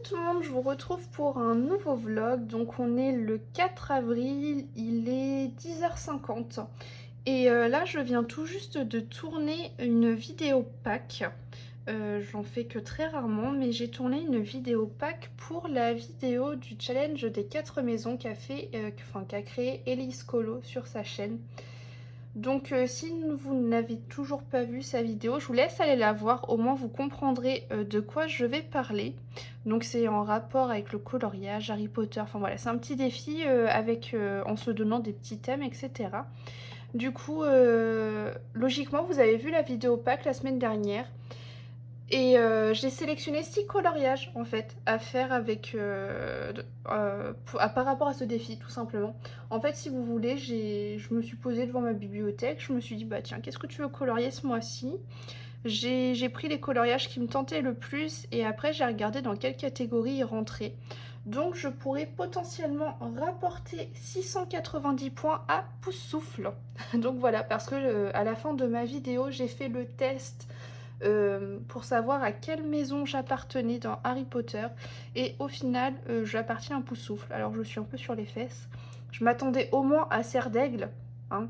tout le monde, je vous retrouve pour un nouveau vlog. Donc on est le 4 avril, il est 10h50. Et là je viens tout juste de tourner une vidéo pack. J'en fais que très rarement, mais j'ai tourné une vidéo pack pour la vidéo du challenge des 4 maisons qu'a créé Elise Colo sur sa chaîne. Donc si vous n'avez toujours pas vu sa vidéo, je vous laisse aller la voir, au moins vous comprendrez de quoi je vais parler. Donc c'est en rapport avec le coloriage, Harry Potter, enfin voilà, c'est un petit défi en se donnant des petits thèmes, etc. Du coup, logiquement, vous avez vu la vidéo pack la semaine dernière. Et j'ai sélectionné 6 coloriages en fait à faire par rapport à ce défi tout simplement. En fait si vous voulez, je me suis posée devant ma bibliothèque, je me suis dit bah tiens qu'est-ce que tu veux colorier ce mois-ci? J'ai pris les coloriages qui me tentaient le plus et après j'ai regardé dans quelle catégorie ils rentraient. Donc je pourrais potentiellement rapporter 690 points à pouce souffle. Donc voilà, parce que à la fin de ma vidéo j'ai fait le test pour savoir à quelle maison j'appartenais dans Harry Potter et au final j'appartiens à Poussoufle. Alors je suis un peu sur les fesses, je m'attendais au moins à Serre d'Aigle hein.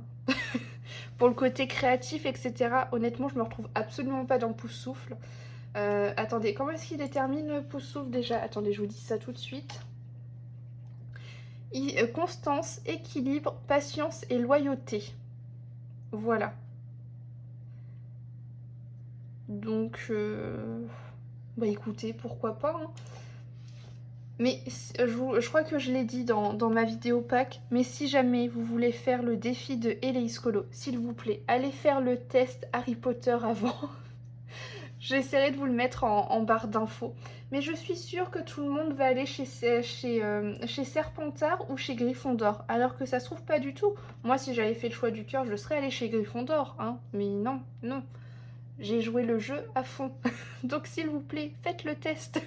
Pour le côté créatif etc, honnêtement je me retrouve absolument pas dans Poussoufle. Attendez, comment est-ce qu'il détermine Poussoufle déjà? Attendez, je vous dis ça tout de suite. Constance, équilibre, patience et loyauté, voilà. Donc, bah écoutez, pourquoi pas hein. Mais je crois que je l'ai dit dans ma vidéo pack, mais si jamais vous voulez faire le défi de Elise Colo, s'il vous plaît, allez faire le test Harry Potter avant. J'essaierai de vous le mettre en barre d'infos. Mais je suis sûre que tout le monde va aller chez Serpentard ou chez Gryffondor, alors que ça se trouve pas du tout. Moi, si j'avais fait le choix du cœur, je serais allée chez Gryffondor, hein. Mais non, non. J'ai joué le jeu à fond. Donc s'il vous plaît, faites le test.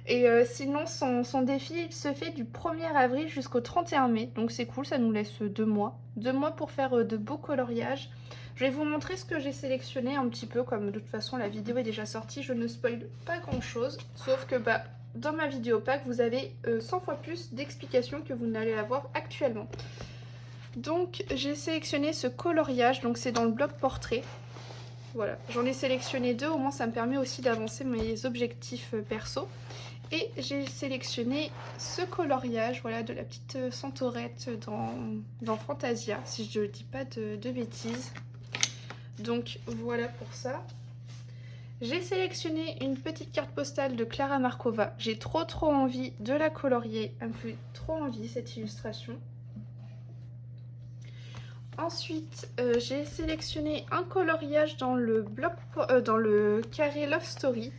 Et sinon, son défi, il se fait du 1er avril jusqu'au 31 mai. Donc c'est cool, ça nous laisse 2 mois. 2 mois pour faire de beaux coloriages. Je vais vous montrer ce que j'ai sélectionné un petit peu. Comme de toute façon, la vidéo est déjà sortie, je ne spoil pas grand-chose. Sauf que bah, dans ma vidéo pack, vous avez 100 fois plus d'explications que vous n'allez avoir actuellement. Donc j'ai sélectionné ce coloriage. Donc c'est dans le bloc portrait. Voilà, j'en ai sélectionné 2, au moins ça me permet aussi d'avancer mes objectifs perso. Et j'ai sélectionné ce coloriage, voilà, de la petite centaurette dans Fantasia, si je ne dis pas de bêtises. Donc voilà pour ça. J'ai sélectionné une petite carte postale de Clara Markova. J'ai trop envie de la colorier, elle me fait trop envie cette illustration. Ensuite, j'ai sélectionné un coloriage dans le carré Love Story.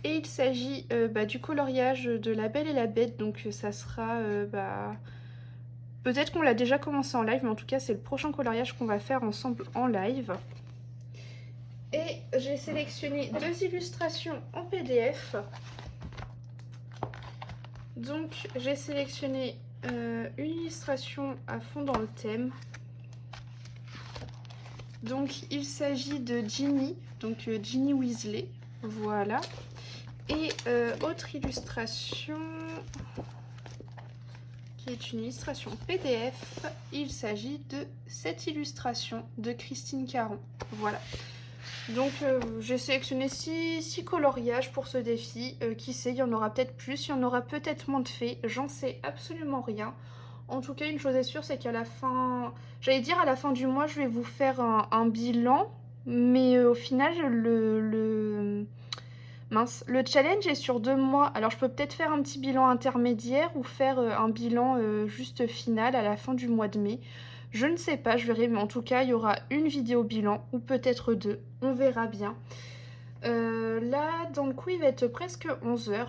Et il s'agit du coloriage de La Belle et la Bête. Donc ça sera... peut-être qu'on l'a déjà commencé en live, mais en tout cas c'est le prochain coloriage qu'on va faire ensemble en live. Et j'ai sélectionné 2 illustrations en PDF. Donc j'ai sélectionné une illustration à fond dans le thème. Donc il s'agit de Ginny, donc Ginny Weasley, voilà. Et autre illustration, qui est une illustration PDF, il s'agit de cette illustration de Christine Caron, voilà. Donc j'ai sélectionné 6 coloriages pour ce défi, qui sait, il y en aura peut-être plus, il y en aura peut-être moins de faits, j'en sais absolument rien. En tout cas, une chose est sûre, c'est qu'à la fin... J'allais dire à la fin du mois, je vais vous faire un bilan. Mais au final, le challenge est sur 2 mois. Alors, je peux peut-être faire un petit bilan intermédiaire ou faire un bilan juste final à la fin du mois de mai. Je ne sais pas, je verrai. Mais en tout cas, il y aura une vidéo bilan ou peut-être 2. On verra bien. Là, dans le coup, il va être presque 11 h.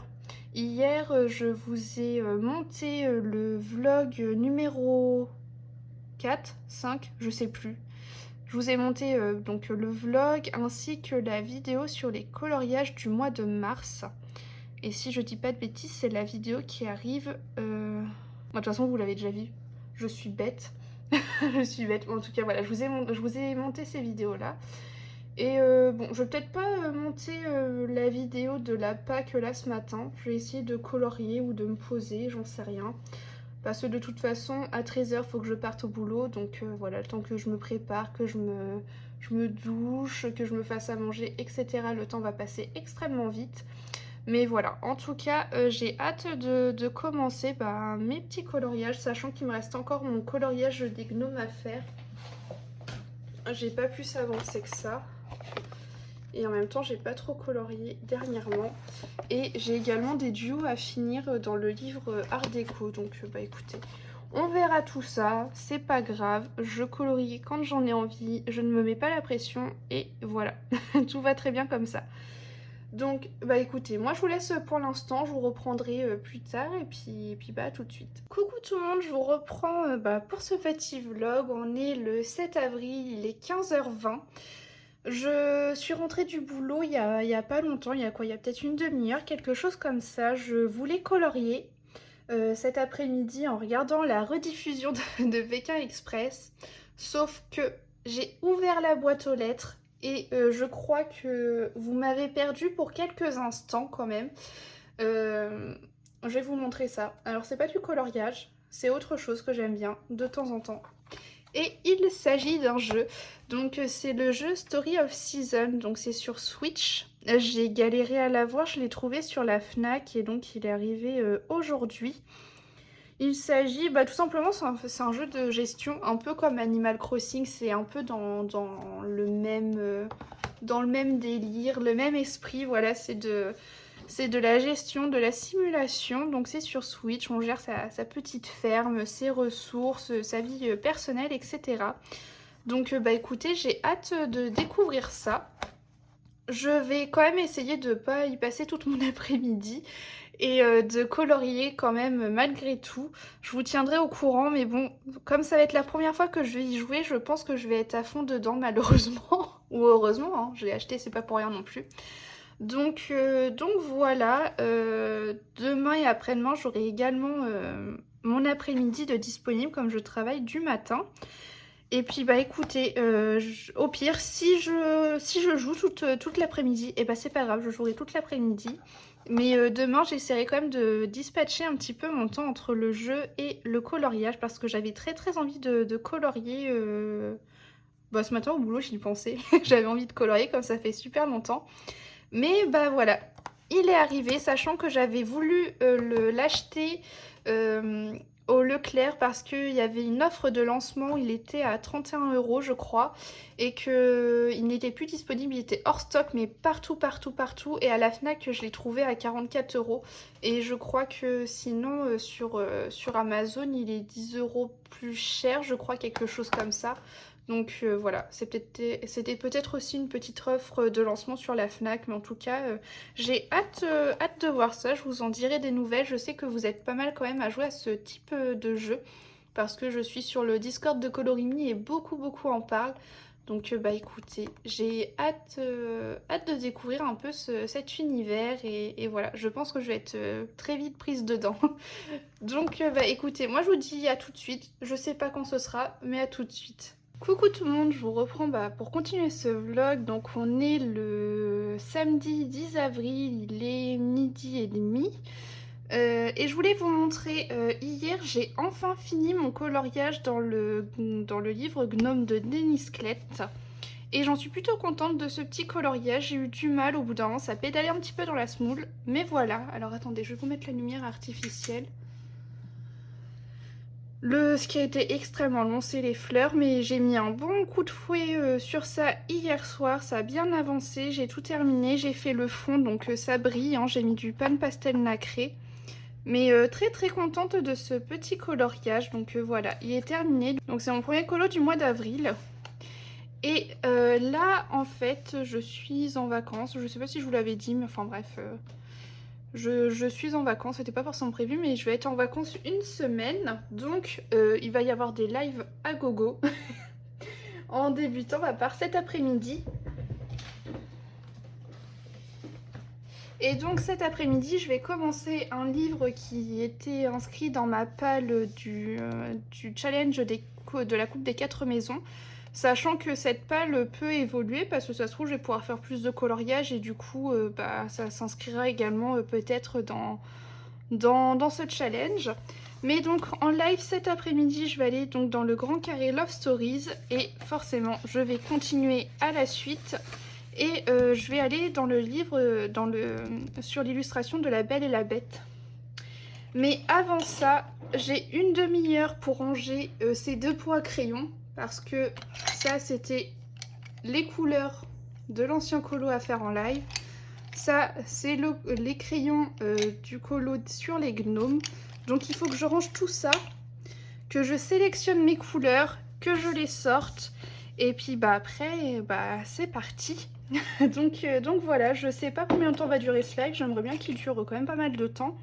Hier, je vous ai monté le vlog numéro 4, 5, je sais plus. Je vous ai monté donc le vlog ainsi que la vidéo sur les coloriages du mois de mars. Et si je dis pas de bêtises, c'est la vidéo qui arrive... de toute façon, vous l'avez déjà vu. Je suis bête. Je suis bête. En tout cas, voilà, je vous ai monté ces vidéos-là. Et bon, je vais peut-être pas monter la vidéo de la Pâques là ce matin. Je vais essayer de colorier ou de me poser, j'en sais rien. Parce que de toute façon, à 13h, il faut que je parte au boulot. Donc voilà, le temps que je me prépare, que je me douche, que je me fasse à manger, etc. Le temps va passer extrêmement vite. Mais voilà, en tout cas, j'ai hâte de commencer mes petits coloriages, sachant qu'il me reste encore mon coloriage des gnomes à faire. J'ai pas pu s'avancer que ça. Et en même temps, j'ai pas trop colorié dernièrement. Et j'ai également des duos à finir dans le livre Art Déco. Donc écoutez, on verra tout ça, c'est pas grave. Je colorie quand j'en ai envie, je ne me mets pas la pression. Et voilà, tout va très bien comme ça. Donc écoutez, moi je vous laisse pour l'instant, je vous reprendrai plus tard et puis tout de suite. Coucou tout le monde, je vous reprends pour ce petit vlog. On est le 7 avril, il est 15h20. Je suis rentrée du boulot il y a pas longtemps, il y a peut-être une demi-heure, quelque chose comme ça. Je voulais colorier cet après-midi en regardant la rediffusion de Pékin Express. Sauf que j'ai ouvert la boîte aux lettres et je crois que vous m'avez perdu pour quelques instants quand même. Je vais vous montrer ça. Alors c'est pas du coloriage, c'est autre chose que j'aime bien de temps en temps. Et il s'agit d'un jeu, donc c'est le jeu Story of Season, donc c'est sur Switch. J'ai galéré à l'avoir, je l'ai trouvé sur la Fnac et donc il est arrivé aujourd'hui. Il s'agit, tout simplement, c'est un jeu de gestion, un peu comme Animal Crossing, c'est un peu dans le même délire, le même esprit, voilà, c'est de la gestion, de la simulation, donc c'est sur Switch, on gère sa petite ferme, ses ressources, sa vie personnelle, etc. Donc écoutez, j'ai hâte de découvrir ça. Je vais quand même essayer de ne pas y passer toute mon après-midi et de colorier quand même malgré tout. Je vous tiendrai au courant, mais bon, comme ça va être la première fois que je vais y jouer, je pense que je vais être à fond dedans malheureusement. Ou heureusement, hein, je l'ai acheté, c'est pas pour rien non plus. Donc voilà, demain et après-demain, j'aurai également mon après-midi de disponible comme je travaille du matin. Et puis écoutez, au pire, si je joue toute l'après-midi, et c'est pas grave, je jouerai toute l'après-midi. Mais demain, j'essaierai quand même de dispatcher un petit peu mon temps entre le jeu et le coloriage parce que j'avais très très envie de colorier. Ce matin au boulot, j'y pensais. J'avais envie de colorier comme ça fait super longtemps. Mais voilà, il est arrivé, sachant que j'avais voulu l'acheter au Leclerc parce qu'il y avait une offre de lancement, il était à 31 € je crois, et qu'il n'était plus disponible, il était hors stock mais partout, et à la Fnac je l'ai trouvé à 44 €, et je crois que sinon sur Amazon il est 10 € plus cher, je crois, quelque chose comme ça. Donc voilà, c'était peut-être aussi une petite offre de lancement sur la Fnac, mais en tout cas, j'ai hâte de voir ça, je vous en dirai des nouvelles. Je sais que vous êtes pas mal quand même à jouer à ce type de jeu, parce que je suis sur le Discord de Colorimi et beaucoup en parlent. Donc écoutez, j'ai hâte de découvrir un peu cet univers, et voilà, je pense que je vais être très vite prise dedans. Donc écoutez, moi je vous dis à tout de suite, je sais pas quand ce sera, mais à tout de suite. Coucou tout le monde, je vous reprends pour continuer ce vlog. Donc on est le samedi 10 avril, il est 12h30. Et je voulais vous montrer, hier j'ai enfin fini mon coloriage dans le livre Gnome de Denis Klett. Et j'en suis plutôt contente de ce petit coloriage. J'ai eu du mal au bout d'un moment, ça pédalait un petit peu dans la semoule. Mais voilà, alors attendez, je vais vous mettre la lumière artificielle. Ce qui a été extrêmement long, c'est les fleurs, mais j'ai mis un bon coup de fouet sur ça hier soir, ça a bien avancé, j'ai tout terminé, j'ai fait le fond, donc ça brille, hein, j'ai mis du pan pastel nacré. Mais très contente de ce petit coloriage, donc voilà, il est terminé. Donc c'est mon premier colo du mois d'avril. Et là, en fait, je suis en vacances, je sais pas si je vous l'avais dit, mais enfin bref... Je suis en vacances, c'était pas forcément prévu, mais je vais être en vacances une semaine, donc il va y avoir des lives à gogo en débutant par cet après-midi. Et donc cet après-midi, je vais commencer un livre qui était inscrit dans ma palle du challenge de la Coupe des 4 maisons. Sachant que cette palle peut évoluer parce que ça se trouve je vais pouvoir faire plus de coloriage et du coup ça s'inscrira également peut-être dans ce challenge. Mais donc en live cet après-midi je vais aller donc dans le grand carré Love Stories et forcément je vais continuer à la suite. Et je vais aller dans le livre, sur l'illustration de La Belle et la Bête. Mais avant ça, j'ai une demi-heure pour ranger ces 2 pots à crayon. Parce que ça, c'était les couleurs de l'ancien colo à faire en live. Ça, c'est les crayons du colo sur les gnomes. Donc il faut que je range tout ça, que je sélectionne mes couleurs, que je les sorte. Et puis après, c'est parti. donc voilà, je sais pas combien de temps va durer ce live, j'aimerais bien qu'il dure quand même pas mal de temps.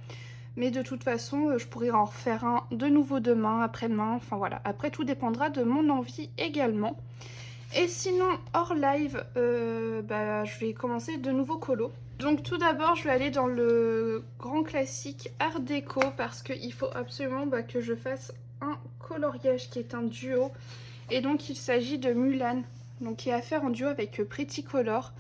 Mais de toute façon, je pourrais en refaire un de nouveau demain, après-demain, enfin voilà. Après, tout dépendra de mon envie également. Et sinon, hors live, je vais commencer de nouveaux colos. Donc tout d'abord, je vais aller dans le grand classique Art Déco parce qu'il faut absolument que je fasse un coloriage qui est un duo. Et donc il s'agit de Mulan, donc qui est à faire en duo avec Pretty Color.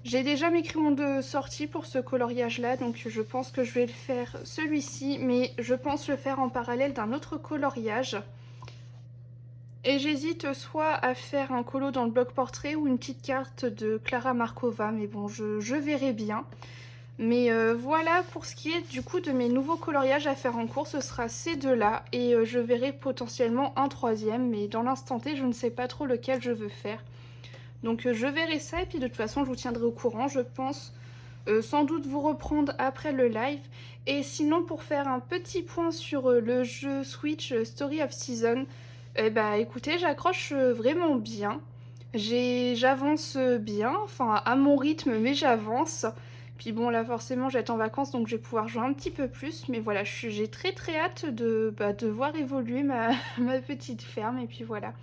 J'ai déjà mes crayons de sortie pour ce coloriage là, donc je pense que je vais le faire celui-ci, mais je pense le faire en parallèle d'un autre coloriage. Et j'hésite soit à faire un colo dans le bloc portrait ou une petite carte de Clara Markova, mais bon, je verrai bien. Mais voilà pour ce qui est du coup de mes nouveaux coloriages à faire en cours, ce sera ces deux-là. Et je verrai potentiellement un troisième, mais dans l'instant T, je ne sais pas trop lequel je veux faire. Donc je verrai ça et puis de toute façon je vous tiendrai au courant, je pense sans doute vous reprendre après le live. Et sinon pour faire un petit point sur le jeu Switch Story of Season, écoutez, j'accroche vraiment bien. J'avance bien, enfin à mon rythme mais j'avance. Puis bon là forcément j'être en vacances donc je vais pouvoir jouer un petit peu plus. Mais voilà, j'ai très hâte de voir évoluer ma petite ferme et puis voilà.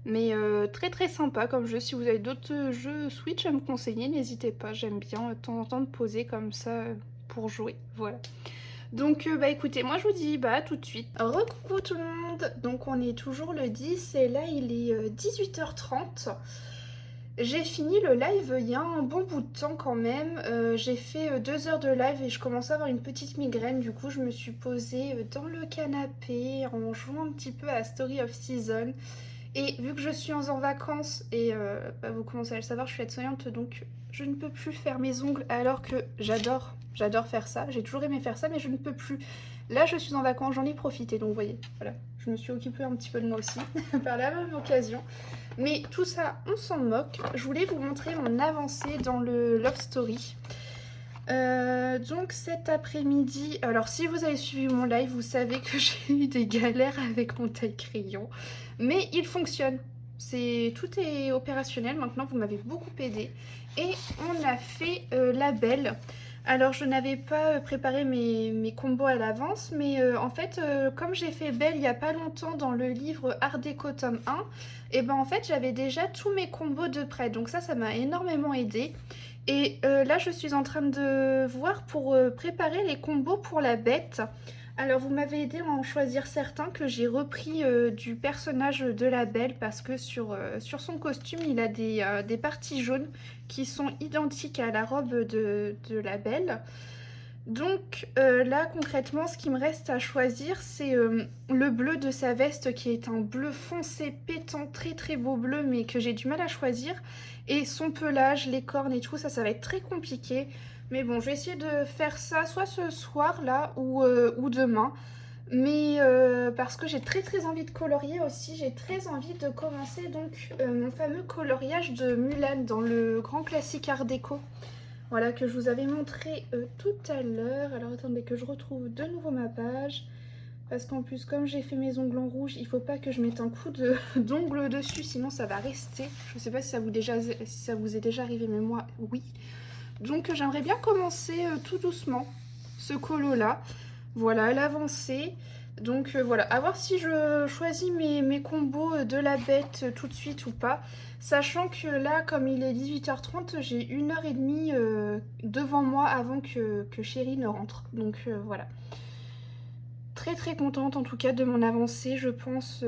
Mais très sympa comme jeu. Si vous avez d'autres jeux Switch à me conseiller, n'hésitez pas. J'aime bien de temps en temps de poser comme ça pour jouer. Voilà. Donc écoutez, moi je vous dis tout de suite. Recoucou tout le monde. Donc on est toujours le 10 et là il est 18h30. J'ai fini le live il y a un bon bout de temps quand même. J'ai fait 2 heures de live et je commençais à avoir une petite migraine. Du coup je me suis posée dans le canapé en jouant un petit peu à Story of Season. Et vu que je suis en vacances, et vous commencez à le savoir, je suis aide-soignante, donc je ne peux plus faire mes ongles alors que j'adore faire ça. J'ai toujours aimé faire ça, mais je ne peux plus. Là, je suis en vacances, j'en ai profité, donc vous voyez, voilà. Je me suis occupée un petit peu de moi aussi, par la même occasion. Mais tout ça, on s'en moque. Je voulais vous montrer mon avancée dans le Love Story. Donc cet après-midi, alors si vous avez suivi mon live, vous savez que j'ai eu des galères avec mon taille-crayon, mais il fonctionne. Tout est opérationnel maintenant, vous m'avez beaucoup aidé. Et on a fait la belle. Alors je n'avais pas préparé mes combos à l'avance, mais en fait comme j'ai fait belle il n'y a pas longtemps dans le livre Art Déco tome 1, et en fait j'avais déjà tous mes combos de près, donc ça m'a énormément aidé. Et là je suis en train de voir pour préparer les combos pour la bête. Alors vous m'avez aidé à en choisir certains que j'ai repris du personnage de la belle parce que sur son costume il a des parties jaunes qui sont identiques à la robe de la belle. Donc là concrètement ce qui me reste à choisir c'est le bleu de sa veste qui est un bleu foncé pétant, très beau bleu mais que j'ai du mal à choisir. Et son pelage, les cornes et tout, ça va être très compliqué. Mais bon, je vais essayer de faire ça soit ce soir là ou demain. Mais parce que j'ai très envie de colorier aussi, j'ai très envie de commencer donc mon fameux coloriage de Mulan dans le grand classique Art Déco. Voilà, que je vous avais montré tout à l'heure. Alors attendez que je retrouve de nouveau ma page. Parce qu'en plus, comme j'ai fait mes ongles en rouge, il faut pas que je mette un coup d'ongle dessus, sinon ça va rester. Je sais pas si ça vous est déjà arrivé, mais moi, oui. Donc j'aimerais bien commencer tout doucement ce colo-là. Voilà, l'avancée. Donc voilà, à voir si je choisis mes combos de la bête tout de suite ou pas. Sachant que là, comme il est 18h30, j'ai 1h30 devant moi avant que Chérie ne rentre. Donc voilà. très très contente en tout cas de mon avancée. Je pense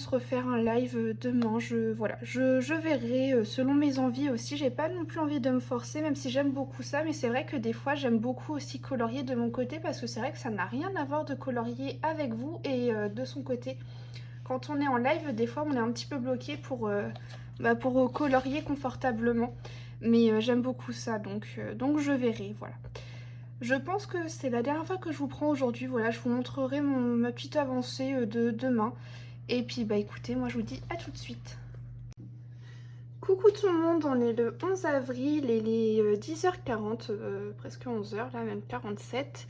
refaire un live demain. Voilà, je verrai selon mes envies aussi. J'ai pas non plus envie de me forcer, même si j'aime beaucoup ça. Mais c'est vrai que des fois j'aime beaucoup aussi colorier de mon côté, parce que c'est vrai que ça n'a rien à voir de colorier avec vous et de son côté. Quand on est en live, des fois on est un petit peu bloqué pour colorier confortablement. Mais j'aime beaucoup ça, donc je verrai, voilà. Je pense que c'est la dernière fois que je vous prends aujourd'hui. Voilà, je vous montrerai ma petite avancée de demain. Et puis bah écoutez, moi je vous dis à tout de suite. Coucou tout le monde, on est le 11 avril et il est 10h40, presque 11h, là même 47.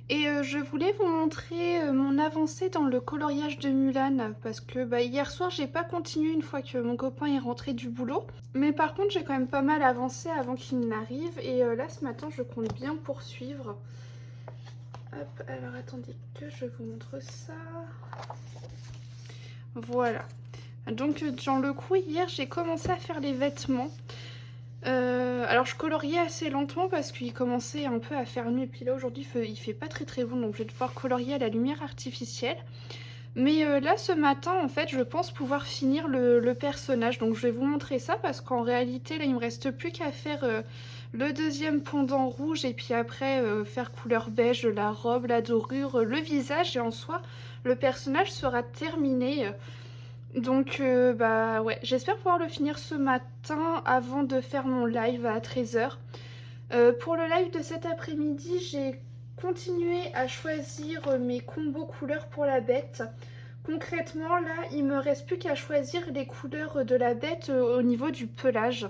Et je voulais vous montrer mon avancée dans le coloriage de Mulan, parce que bah, hier soir j'ai pas continué une fois que mon copain est rentré du boulot. Mais par contre j'ai quand même pas mal avancé avant qu'il n'arrive, et là ce matin je compte bien poursuivre. Hop, alors attendez que je vous montre ça. Voilà. Donc dans le coup hier j'ai commencé à faire les vêtements. Alors je coloriais assez lentement parce qu'il commençait un peu à faire nuit, et puis là aujourd'hui il fait pas très très bon, donc je vais devoir colorier à la lumière artificielle. Mais là ce matin en fait je pense pouvoir finir le personnage, donc je vais vous montrer ça parce qu'en réalité là il me reste plus qu'à faire le deuxième pendant rouge, et puis après faire couleur beige, la robe, la dorure, le visage, et en soi le personnage sera terminé. Donc bah ouais, j'espère pouvoir le finir ce matin avant de faire mon live à 13h. Pour le live de cet après-midi, j'ai continué à choisir mes combos couleurs pour la bête. Concrètement, là, il me reste plus qu'à choisir les couleurs de la bête au niveau du pelage.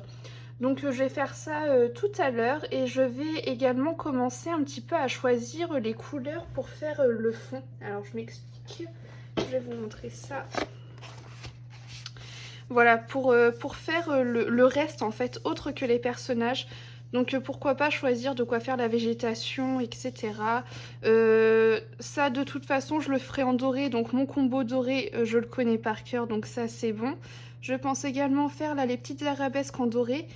Donc je vais faire ça tout à l'heure, et je vais également commencer un petit peu à choisir les couleurs pour faire le fond. Alors je m'explique, je vais vous montrer ça. Voilà, pour faire le reste en fait, autre que les personnages. Donc pourquoi pas choisir de quoi faire la végétation, etc. Ça de toute façon je le ferai en doré, donc mon combo doré je le connais par cœur, donc ça c'est bon. Je pense également faire là les petites arabesques en doré.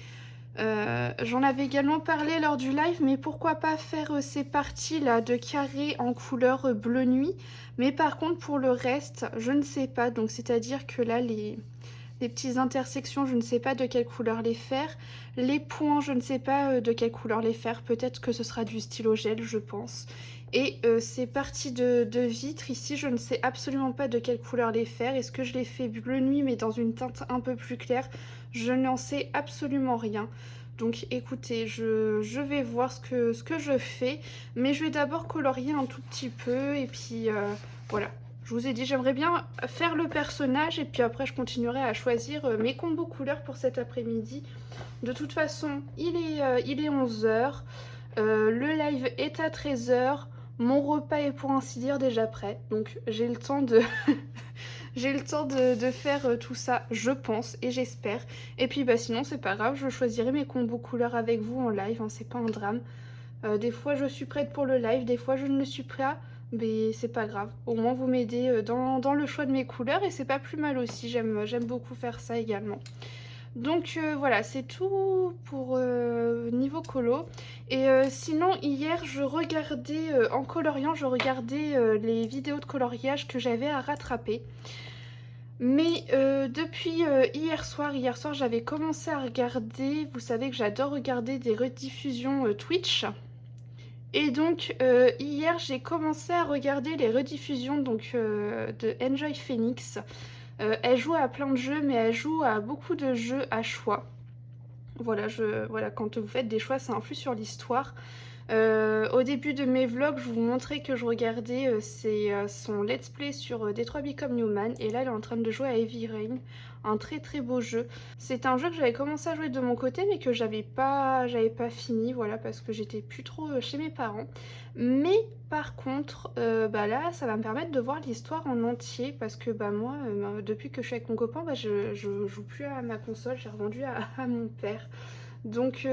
J'en avais également parlé lors du live, mais pourquoi pas faire ces parties là de carrés en couleur bleu nuit. Mais par contre pour le reste je ne sais pas, donc c'est à dire que là les petites intersections, je ne sais pas de quelle couleur les faire. Les points, je ne sais pas de quelle couleur les faire. Peut-être que ce sera du stylo gel, je pense. Et ces parties de vitre ici, je ne sais absolument pas de quelle couleur les faire. Est-ce que je les fais bleu nuit mais dans une teinte un peu plus claire? Je n'en sais absolument rien. Donc écoutez, je vais voir ce que je fais. Mais je vais d'abord colorier un tout petit peu, et puis voilà. Je vous ai dit, j'aimerais bien faire le personnage, et puis après je continuerai à choisir mes combos couleurs pour cet après-midi. De toute façon, il est 11h, le live est à 13h, mon repas est pour ainsi dire déjà prêt, donc j'ai le temps de... j'ai le temps de faire tout ça, je pense, et j'espère. Et puis bah sinon c'est pas grave, je choisirai mes combos couleurs avec vous en live, hein, c'est pas un drame. Des fois je suis prête pour le live, des fois je ne le suis pas. Mais c'est pas grave, au moins vous m'aidez dans le choix de mes couleurs, et c'est pas plus mal aussi, j'aime beaucoup faire ça également. Donc voilà, c'est tout pour niveau colo. Et sinon hier je regardais, en coloriant, je regardais les vidéos de coloriage que j'avais à rattraper. Mais depuis hier soir j'avais commencé à regarder, vous savez que j'adore regarder des rediffusions Twitch. Et donc hier j'ai commencé à regarder les rediffusions donc, de Enjoy Phoenix. Elle joue à plein de jeux, mais elle joue à beaucoup de jeux à choix. Voilà, voilà, quand vous faites des choix, ça influe sur l'histoire. Au début de mes vlogs, je vous montrais que je regardais son let's play sur Detroit Become Human, et là elle est en train de jouer à Heavy Rain, un très très beau jeu. C'est un jeu que j'avais commencé à jouer de mon côté mais que j'avais pas fini, voilà, parce que j'étais plus trop chez mes parents. Mais par contre, bah là ça va me permettre de voir l'histoire en entier, parce que bah moi, depuis que je suis avec mon copain, bah, je joue plus à ma console, j'ai revendu à mon père. Donc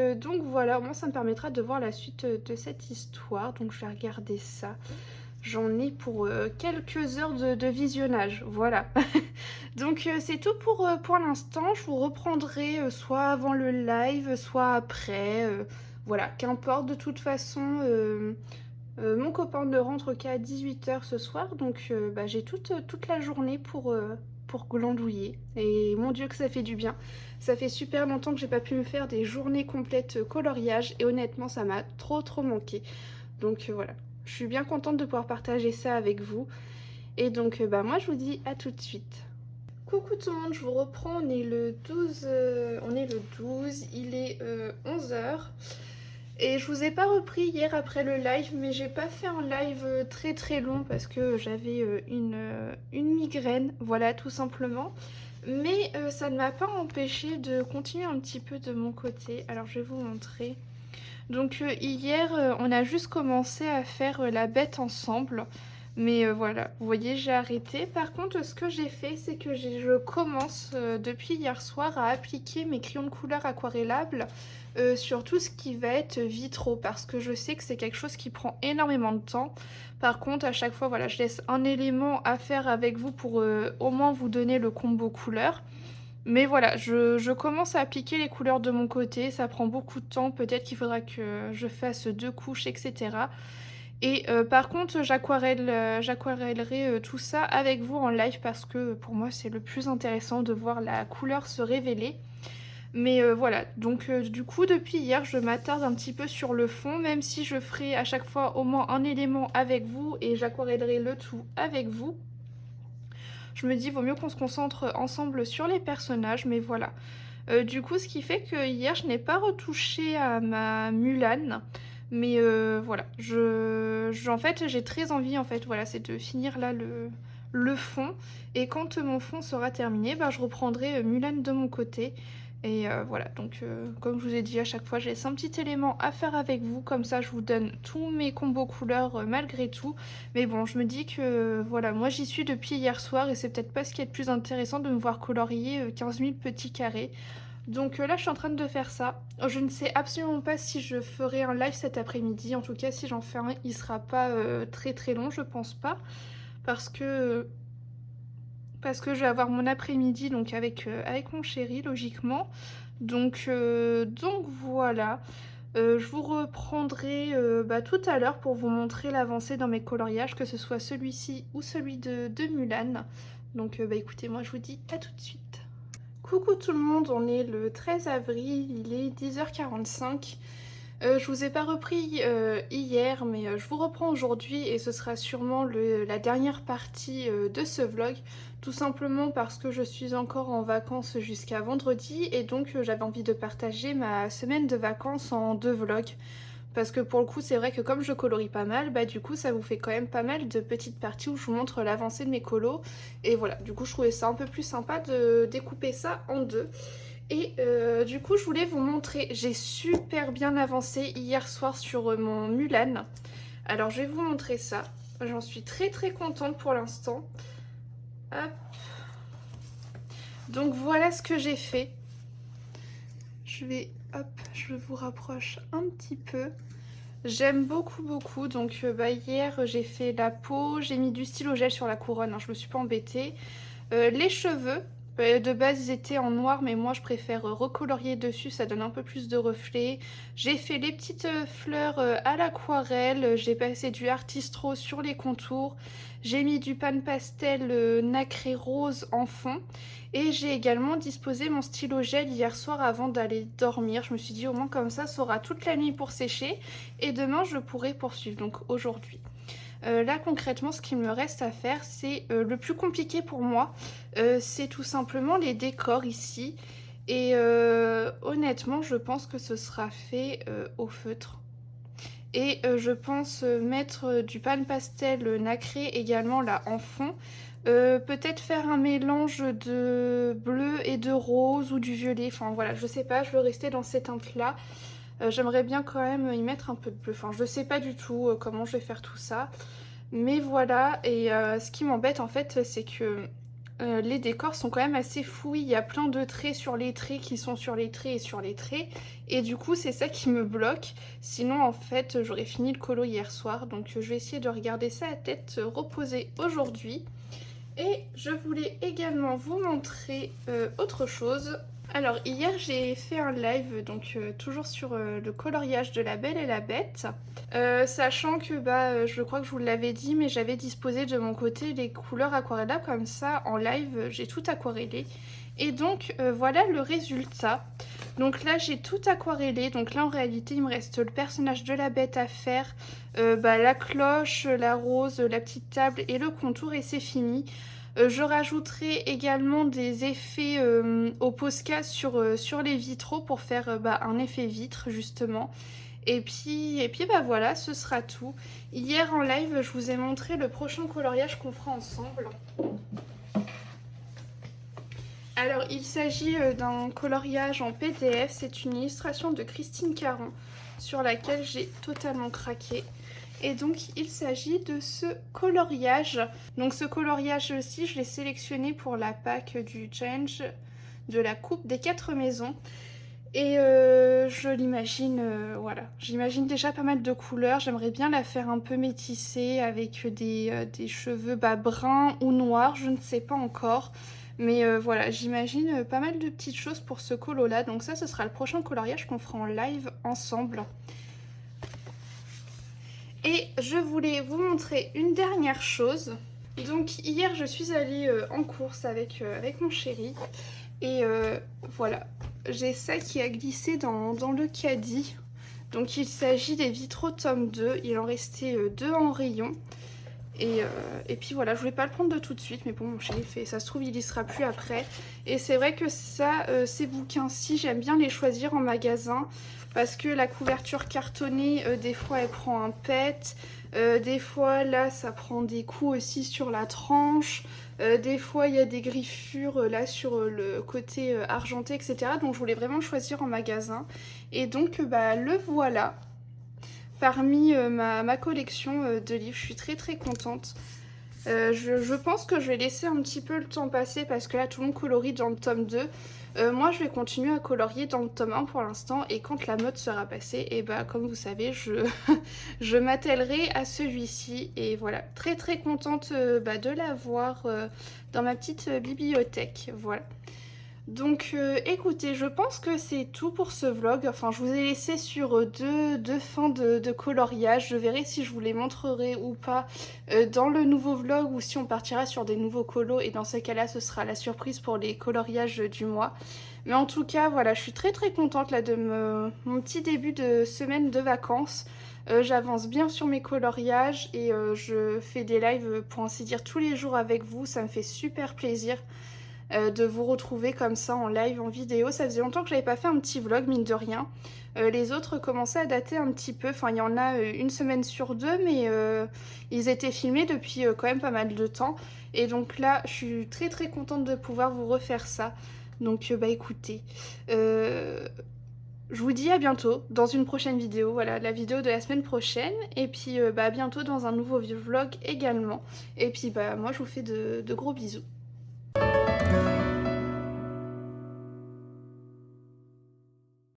voilà, au moins ça me permettra de voir la suite de cette histoire. Donc je vais regarder ça. J'en ai pour quelques heures de visionnage, voilà. Donc c'est tout pour l'instant. Je vous reprendrai soit avant le live, soit après. Voilà, qu'importe, de toute façon, Mon copain ne rentre qu'à 18 h ce soir, donc bah, j'ai toute la journée pour glandouiller. Et mon Dieu que ça fait du bien. Ça fait super longtemps que j'ai pas pu me faire des journées complètes coloriage et honnêtement ça m'a trop manqué. Donc voilà, je suis bien contente de pouvoir partager ça avec vous. Et donc bah, moi je vous dis à tout de suite. Coucou tout le monde, je vous reprends, on est le 12, il est 11 h. Et je vous ai pas repris hier après le live, mais j'ai pas fait un live très long parce que j'avais une migraine, voilà tout simplement. Mais ça ne m'a pas empêché de continuer un petit peu de mon côté. Alors je vais vous montrer. Donc hier, on a juste commencé à faire la bête ensemble. Mais voilà, vous voyez, j'ai arrêté. Par contre, ce que j'ai fait, c'est que je commence depuis hier soir à appliquer mes crayons de couleur aquarellables sur tout ce qui va être vitraux. Parce que je sais que c'est quelque chose qui prend énormément de temps. Par contre, à chaque fois, voilà, je laisse un élément à faire avec vous pour au moins vous donner le combo couleur. Mais voilà, je commence à appliquer les couleurs de mon côté. Ça prend beaucoup de temps. Peut-être qu'il faudra que je fasse 2 couches, etc. Et par contre, j'aquarellerai tout ça avec vous en live parce que pour moi, c'est le plus intéressant de voir la couleur se révéler. Mais voilà, donc du coup, depuis hier, je m'attarde un petit peu sur le fond, même si je ferai à chaque fois au moins un élément avec vous et j'aquarellerai le tout avec vous. Je me dis, vaut mieux qu'on se concentre ensemble sur les personnages, mais voilà. Du coup, ce qui fait que hier, je n'ai pas retouché à ma Mulan. Mais voilà, en fait, j'ai très envie, en fait, voilà, c'est de finir là le fond. Et quand mon fond sera terminé, bah, je reprendrai Mulan de mon côté. Et voilà, donc comme je vous ai dit à chaque fois, j'ai 5 petits éléments à faire avec vous. Comme ça, je vous donne tous mes combos couleurs malgré tout. Mais bon, je me dis que voilà, moi j'y suis depuis hier soir. Et c'est peut-être pas ce qui est le plus intéressant de me voir colorier 15 000 petits carrés. Donc là, je suis en train de faire ça. Je ne sais absolument pas si je ferai un live cet après-midi. En tout cas, si j'en fais un, il sera pas très long, je pense pas. Parce que je vais avoir mon après-midi donc avec mon chéri, logiquement. Donc voilà. Je vous reprendrai bah, tout à l'heure pour vous montrer l'avancée dans mes coloriages, que ce soit celui-ci ou celui de Mulan. Donc bah, écoutez, moi je vous dis à tout de suite. Coucou tout le monde, on est le 13 avril, il est 10 h 45. Je vous ai pas repris hier, mais je vous reprends aujourd'hui et ce sera sûrement la dernière partie de ce vlog. Tout simplement parce que je suis encore en vacances jusqu'à vendredi et donc j'avais envie de partager ma semaine de vacances en 2 vlogs. Parce que pour le coup, c'est vrai que comme je colorie pas mal, bah du coup ça vous fait quand même pas mal de petites parties où je vous montre l'avancée de mes colos. Et voilà, du coup je trouvais ça un peu plus sympa de découper ça en 2. Et du coup je voulais vous montrer, j'ai super bien avancé hier soir sur mon Mulan. Alors je vais vous montrer ça, j'en suis très contente pour l'instant. Hop. Donc voilà ce que j'ai fait. Je vous rapproche un petit peu. J'aime beaucoup. Donc bah, hier j'ai fait la peau, j'ai mis du stylo gel sur la couronne, hein, je me suis pas embêtée. Les cheveux, de base ils étaient en noir mais moi je préfère recolorier dessus, ça donne un peu plus de reflets. J'ai fait les petites fleurs à l'aquarelle, j'ai passé du Artistro sur les contours. J'ai mis du pan pastel nacré rose en fond. Et j'ai également disposé mon stylo gel hier soir avant d'aller dormir. Je me suis dit au moins comme ça aura toute la nuit pour sécher. Et demain je pourrai poursuivre, donc aujourd'hui. Là concrètement ce qu'il me reste à faire c'est le plus compliqué pour moi, c'est tout simplement les décors ici. Et honnêtement je pense que ce sera fait au feutre. Et je pense mettre du pan pastel nacré également là en fond. Peut-être faire un mélange de bleu et de rose ou du violet. Enfin voilà, je sais pas, je veux rester dans ces teintes là. J'aimerais bien quand même y mettre un peu de bleu. Enfin je sais pas du tout comment je vais faire tout ça. Mais voilà, et ce qui m'embête en fait c'est que les décors sont quand même assez fouillis. Il y a plein de traits sur les traits qui sont sur les traits et sur les traits. Et du coup c'est ça qui me bloque. Sinon en fait j'aurais fini le colo hier soir. Donc je vais essayer de regarder ça à tête reposée aujourd'hui. Et je voulais également vous montrer autre chose. Alors hier j'ai fait un live donc toujours sur le coloriage de La Belle et la Bête, sachant que je crois que je vous l'avais dit, mais j'avais disposé de mon côté les couleurs aquarellables, comme ça en live j'ai tout aquarellé et donc voilà le résultat. Donc là j'ai tout aquarellé, donc là en réalité il me reste le personnage de la bête à faire, la cloche, la rose, la petite table et le contour et c'est fini. Je rajouterai également des effets au Posca sur les vitraux pour faire un effet vitre justement. Et puis voilà, ce sera tout. Hier en live, je vous ai montré le prochain coloriage qu'on fera ensemble. Alors il s'agit d'un coloriage en PDF, c'est une illustration de Christine Caron sur laquelle j'ai totalement craqué. Et donc il s'agit de ce coloriage. Donc ce coloriage aussi, je l'ai sélectionné pour la pack du challenge de la coupe des 4 maisons. Et je l'imagine, voilà, j'imagine déjà pas mal de couleurs. J'aimerais bien la faire un peu métissée avec des cheveux bruns ou noirs, je ne sais pas encore. Mais voilà, j'imagine pas mal de petites choses pour ce colo là. Donc ça, ce sera le prochain coloriage qu'on fera en live ensemble. Et je voulais vous montrer une dernière chose. Donc hier je suis allée en course avec mon chéri. Et voilà, j'ai ça qui a glissé dans le caddie. Donc il s'agit des vitraux tome 2. Il en restait 2 en rayon. Et puis voilà, je voulais pas le prendre de tout de suite, mais bon, mon chéri fait, ça se trouve il y sera plus après. Et c'est vrai que ça, ces bouquins-ci, j'aime bien les choisir en magasin parce que la couverture cartonnée, des fois elle prend un pet, des fois là ça prend des coups aussi sur la tranche, des fois il y a des griffures là sur le côté argenté, etc. Donc je voulais vraiment le choisir en magasin. Et donc le voilà. Parmi ma collection de livres, je suis très contente. Je pense que je vais laisser un petit peu le temps passer parce que là tout le monde colorie dans le tome 2. Moi je vais continuer à colorier dans le tome 1 pour l'instant et quand la mode sera passée, et comme vous savez, je m'attellerai à celui-ci. Et voilà, très contente de l'avoir dans ma petite bibliothèque. Voilà. Donc écoutez, je pense que c'est tout pour ce vlog. Enfin, je vous ai laissé sur deux fins de coloriage. Je verrai si je vous les montrerai ou pas dans le nouveau vlog ou si on partira sur des nouveaux colos. Et dans ces cas-là, ce sera la surprise pour les coloriages du mois. Mais en tout cas, voilà, je suis très contente là de mon petit début de semaine de vacances. J'avance bien sur mes coloriages et je fais des lives pour ainsi dire tous les jours avec vous. Ça me fait super plaisir de vous retrouver comme ça en live, en vidéo. Ça faisait longtemps que j'avais pas fait un petit vlog, mine de rien. Les autres commençaient à dater un petit peu. Enfin, il y en a une semaine sur 2, mais ils étaient filmés depuis quand même pas mal de temps. Et donc là, je suis très contente de pouvoir vous refaire ça. Donc écoutez, je vous dis à bientôt dans une prochaine vidéo, voilà, la vidéo de la semaine prochaine. Et puis à bientôt dans un nouveau vlog également. Et puis moi je vous fais de gros bisous.